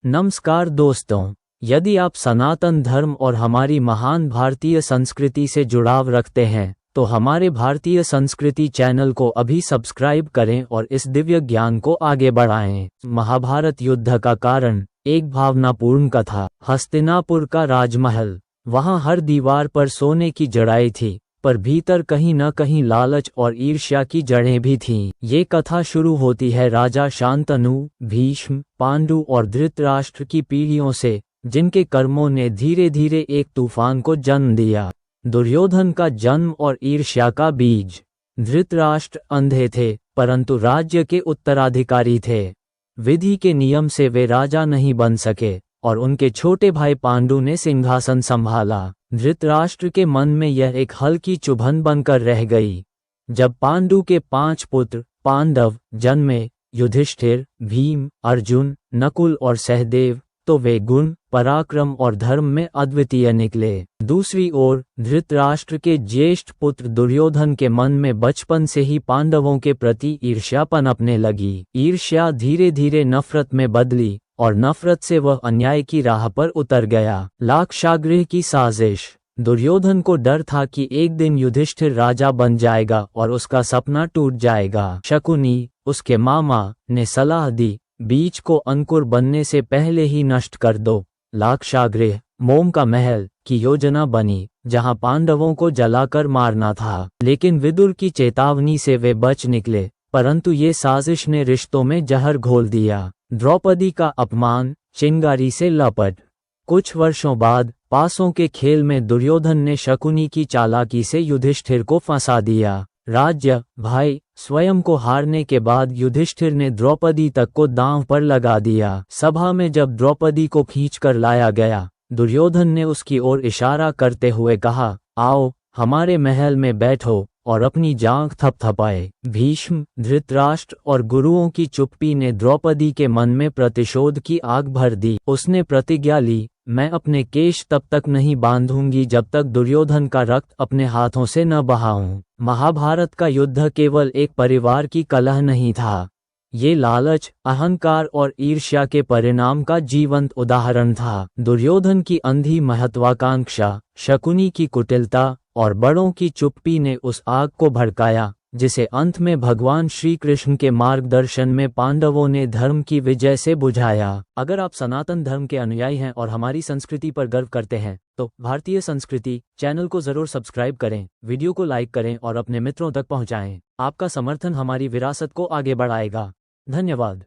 नमस्कार दोस्तों, यदि आप सनातन धर्म और हमारी महान भारतीय संस्कृति से जुड़ाव रखते हैं तो हमारे भारतीय संस्कृति चैनल को अभी सब्सक्राइब करें और इस दिव्य ज्ञान को आगे बढ़ाएं। महाभारत युद्ध का कारण एक भावनापूर्ण कथा। हस्तिनापुर का राजमहल। वहां हर दीवार पर सोने की जड़ाई थी, पर भीतर कहीं न कहीं लालच और ईर्ष्या की जड़ें भी थीं। ये कथा शुरू होती है राजा शांतनु, भीष्म, पांडु और धृतराष्ट्र की पीढ़ियों से, जिनके कर्मों ने धीरे धीरे एक तूफान को जन्म दिया। दुर्योधन का जन्म और ईर्ष्या का बीज। धृतराष्ट्र अंधे थे, परंतु राज्य के उत्तराधिकारी थे। विधि के नियम से वे राजा नहीं बन सके और उनके छोटे भाई पांडु ने सिंहासन संभाला। धृतराष्ट्र के मन में यह एक हल्की चुभन बनकर रह गई। जब पांडु के 5 पुत्र पांडव जन्मे, युधिष्ठिर, भीम, अर्जुन, नकुल और सहदेव, तो वे गुण, पराक्रम और धर्म में अद्वितीय निकले। दूसरी ओर धृतराष्ट्र के ज्येष्ठ पुत्र दुर्योधन के मन में बचपन से ही पांडवों के प्रति ईर्ष्या पनपने लगी। ईर्ष्या धीरे धीरे नफरत में बदली और नफरत से वह अन्याय की राह पर उतर गया। लाक्षागृह की साजिश। दुर्योधन को डर था कि एक दिन युधिष्ठिर राजा बन जाएगा और उसका सपना टूट जाएगा। शकुनी, उसके मामा, ने सलाह दी, बीज को अंकुर बनने से पहले ही नष्ट कर दो। लाक्षागृह, मोम का महल, की योजना बनी, जहां पांडवों को जलाकर मारना था। लेकिन विदुर की चेतावनी से वे बच निकले, परंतु ये साजिश ने रिश्तों में जहर घोल दिया। द्रौपदी का अपमान, चिंगारी से लपट। कुछ वर्षों बाद पासों के खेल में दुर्योधन ने शकुनी की चालाकी से युधिष्ठिर को फंसा दिया। राज्य, भाई, स्वयं को हारने के बाद युधिष्ठिर ने द्रौपदी तक को दांव पर लगा दिया। सभा में जब द्रौपदी को खींचकर लाया गया, दुर्योधन ने उसकी ओर इशारा करते हुए कहा, आओ, हमारे महल में बैठो, और अपनी जांघ थपथपाए। भीष्म, धृतराष्ट्र और गुरुओं की चुप्पी ने द्रौपदी के मन में प्रतिशोध की आग भर दी। उसने प्रतिज्ञा ली, मैं अपने केश तब तक नहीं बांधूंगी जब तक दुर्योधन का रक्त अपने हाथों से न बहाऊं। महाभारत का युद्ध केवल एक परिवार की कलह नहीं था, ये लालच, अहंकार और ईर्ष्या के परिणाम का जीवंत उदाहरण था। दुर्योधन की अंधी महत्वाकांक्षा, शकुनी की कुटिलता और बड़ों की चुप्पी ने उस आग को भड़काया, जिसे अंत में भगवान श्री कृष्ण के मार्गदर्शन में पांडवों ने धर्म की विजय से बुझाया। अगर आप सनातन धर्म के अनुयायी हैं और हमारी संस्कृति पर गर्व करते हैं तो भारतीय संस्कृति चैनल को जरूर सब्सक्राइब करें, वीडियो को लाइक करें और अपने मित्रों तक पहुंचाएं। आपका समर्थन हमारी विरासत को आगे बढ़ाएगा। धन्यवाद।